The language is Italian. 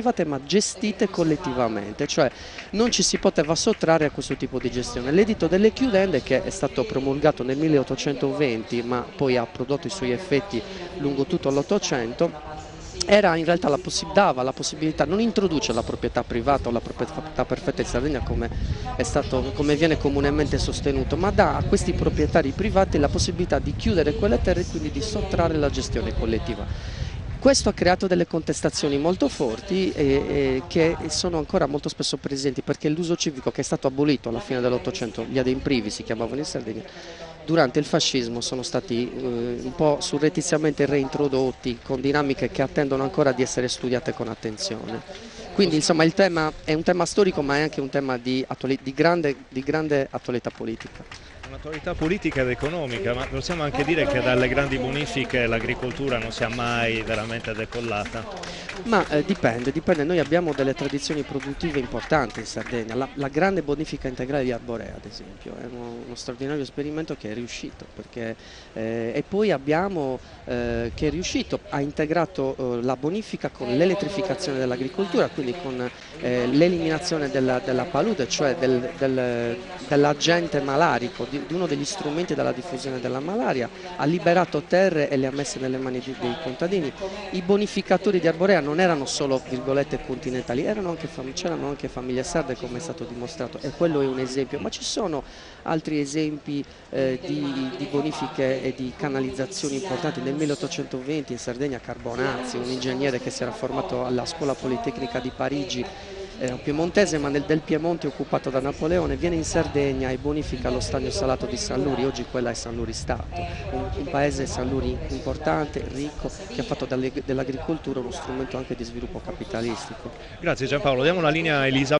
private ma gestite collettivamente, cioè non ci si poteva sottrarre a questo tipo di gestione. L'editto delle chiudende, che è stato promulgato nel 1820 ma poi ha prodotto i suoi effetti lungo tutto l'Ottocento, era in realtà dava la possibilità, non introduce la proprietà privata o la proprietà perfetta in Sardegna come viene comunemente sostenuto, ma dà a questi proprietari privati la possibilità di chiudere quelle terre e quindi di sottrarre la gestione collettiva. Questo ha creato delle contestazioni molto forti che sono ancora molto spesso presenti, perché l'uso civico, che è stato abolito alla fine dell'Ottocento, gli ademprivi si chiamavano in Sardegna, durante il fascismo sono stati un po' surrettiziamente reintrodotti con dinamiche che attendono ancora di essere studiate con attenzione. Quindi insomma il tema è un tema storico, ma è anche un tema di grande attualità politica. Un'attualità politica ed economica, ma possiamo anche dire che dalle grandi bonifiche l'agricoltura non sia mai veramente decollata? Ma dipende, noi abbiamo delle tradizioni produttive importanti in Sardegna, la grande bonifica integrale di Arborea ad esempio è uno straordinario esperimento che è riuscito, e poi abbiamo che è riuscito, ha integrato la bonifica con l'elettrificazione dell'agricoltura, quindi con l'eliminazione della palude, cioè dell'agente malarico, di uno degli strumenti della diffusione della malaria, ha liberato terre e le ha messe nelle mani dei contadini. I bonificatori di Arborea non erano solo virgolette continentali, c'erano anche famiglie sarde, come è stato dimostrato, e quello è un esempio, ma ci sono altri esempi di bonifiche e di canalizzazioni importanti. Nel 1820 in Sardegna Carbonazzi, un ingegnere che si era formato alla Scuola Politecnica di Parigi, era un piemontese ma del Piemonte occupato da Napoleone, viene in Sardegna e bonifica lo stagno salato di San Luri. Oggi quella è San Luri Stato, un paese, San Luri, importante, ricco, che ha fatto dell'agricoltura uno strumento anche di sviluppo capitalistico. Grazie Giampaolo, diamo la linea a Elisa.